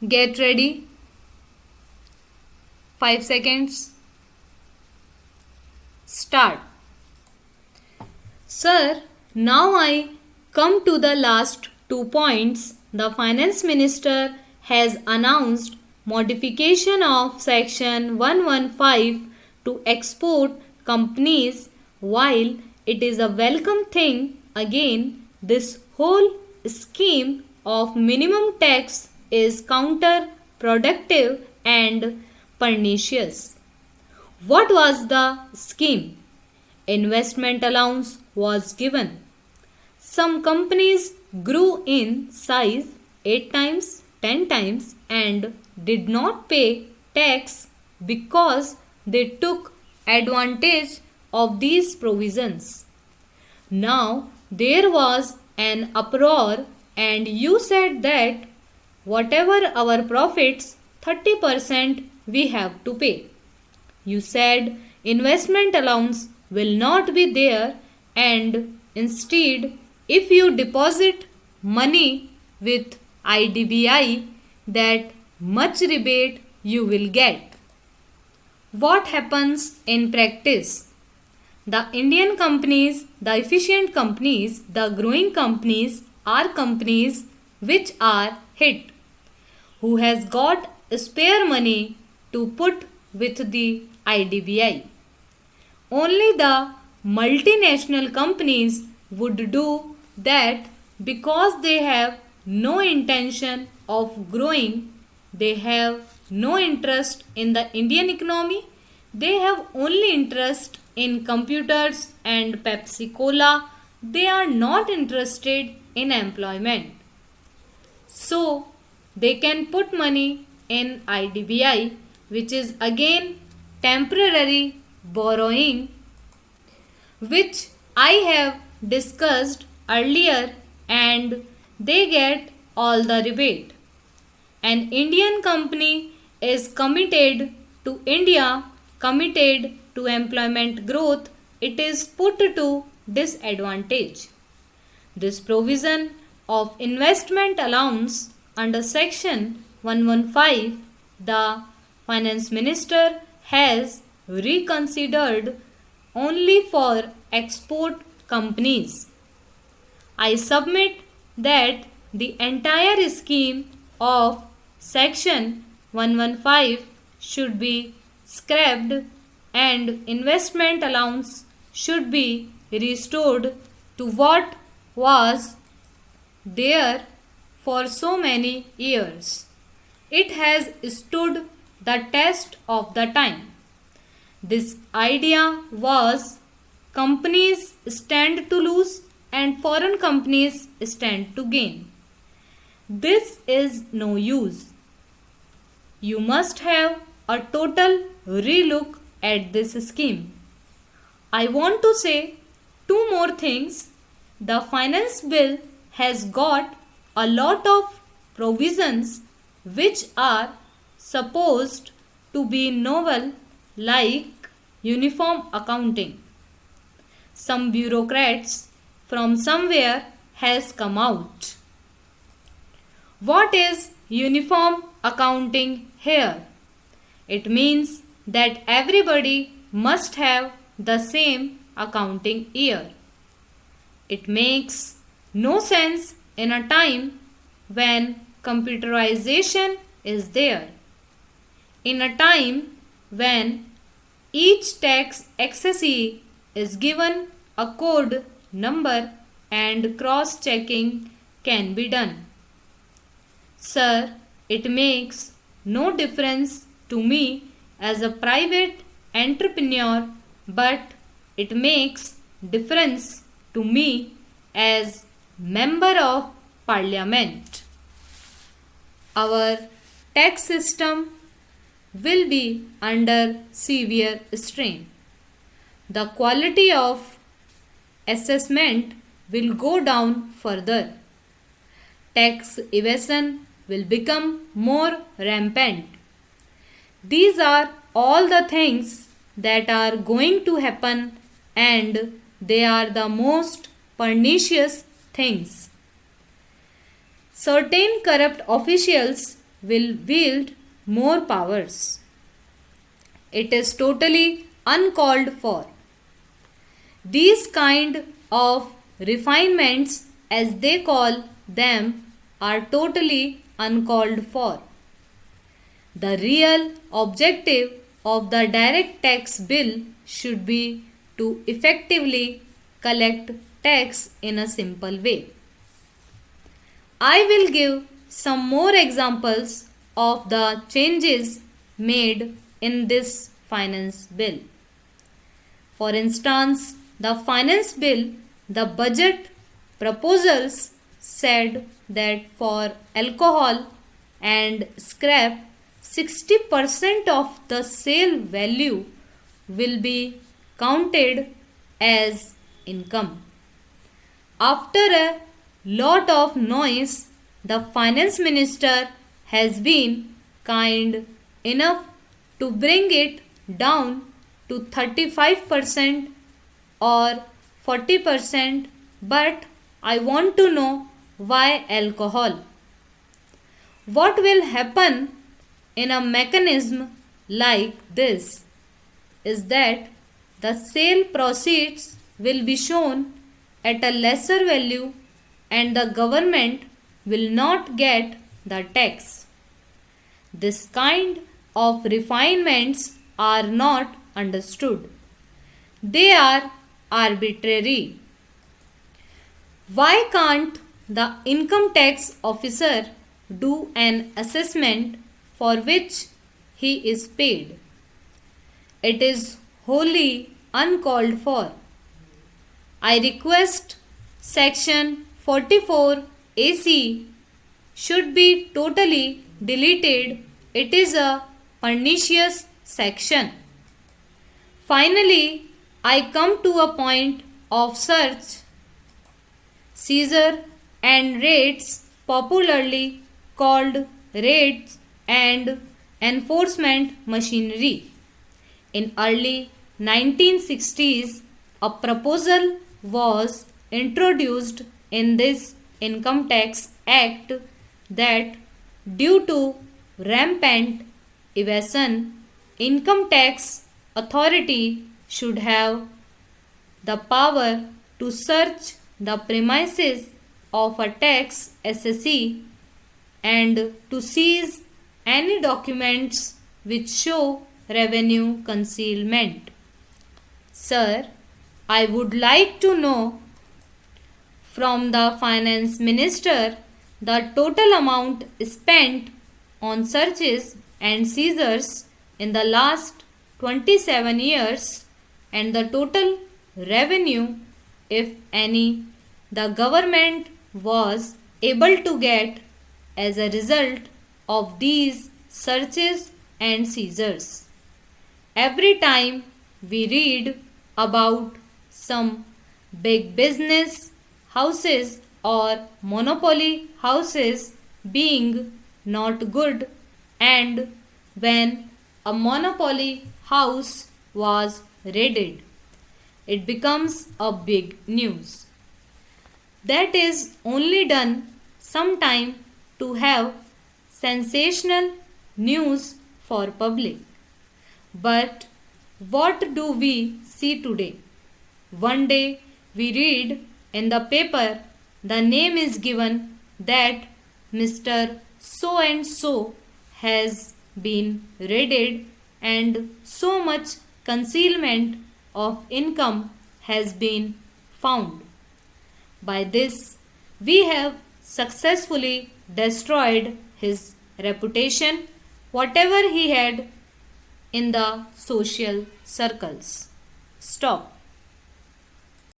Get ready. 5 seconds. Start. Sir, now I come to the last 2 points. The finance minister has announced modification of section 115 to export companies. While it is a welcome thing, again this whole scheme of minimum tax is counterproductive and pernicious. What was the scheme? Investment allowance was given. Some companies grew in size 8 times, 10 times and did not pay tax because they took advantage of these provisions. Now there was an uproar and you said that whatever our profits, 30% we have to pay. You said investment allowance will not be there and instead if you deposit money with IDBI that much rebate you will get. What happens in practice? The Indian companies, the efficient companies, the growing companies are companies which are hit. Who has got spare money to put with the IDBI? Only the multinational companies would do that because they have no intention of growing, they have no interest in the Indian economy, they have only interest in computers and Pepsi Cola, they are not interested in employment. So, they can put money in IDBI, which is again temporary borrowing, which I have discussed earlier, and they get all the rebate. An Indian company is committed to India, committed to employment growth, it is put to disadvantage. This provision of investment allowance under section 115, the finance minister has reconsidered only for export companies. I submit that the entire scheme of section 115 should be scrapped and investment allowance should be restored to what was there for so many years. It has stood the test of the time. This idea was companies stand to lose and foreign companies stand to gain. This is no use. You must have a total relook at this scheme. I want to say two more things. The finance bill has got a lot of provisions which are supposed to be novel, like uniform accounting. Some bureaucrats from somewhere has come out. What is uniform accounting here? It means that everybody must have the same accounting year. It makes no sense in a time when computerization is there. In a time when each tax accessee is given a code number and cross-checking can be done. Sir, it makes no difference to me as a private entrepreneur, but it makes difference to me as member of parliament. Our tax system will be under severe strain. The quality of assessment will go down further. Tax evasion will become more rampant. These are all the things that are going to happen, and they are the most pernicious things. Certain corrupt officials will wield more powers. It is totally uncalled for. These kind of refinements, as they call them, are totally uncalled for. The real objective of the direct tax bill should be to effectively collect tax in a simple way. I will give some more examples of the changes made in this finance bill. For instance, the finance bill, the budget proposals said that for alcohol and scrap, 60% of the sale value will be counted as income. After a lot of noise, the finance minister has been kind enough to bring it down to 35% or 40%, but I want to know why alcohol. What will happen in a mechanism like this is that the sale proceeds will be shown at a lesser value and the government will not get the tax. This kind of refinements are not understood. They are arbitrary. Why can't the income tax officer do an assessment for which he is paid? It is wholly uncalled for. I request section 44 AC should be totally deleted. It is a pernicious section. Finally, I come to a point of search, seizure and raids, popularly called raids and enforcement machinery. In early 1960s, a proposal was introduced in this Income Tax Act that due to rampant evasion, income tax authority should have the power to search the premises of a tax assessee and to seize any documents which show revenue concealment. Sir, I would like to know from the finance minister the total amount spent on searches and seizures in the last 27 years and the total revenue, if any, the government was able to get as a result of these searches and seizures. Every time we read about some big business houses or monopoly houses being not good, and when a monopoly house was raided, it becomes a big news. That is only done sometime to have sensational news for public. But what do we see today? One day we read in the paper the name is given that Mr. So and so has been raided and so much concealment of income has been found. By this, we have successfully destroyed his reputation, whatever he had in the social circles. Stop.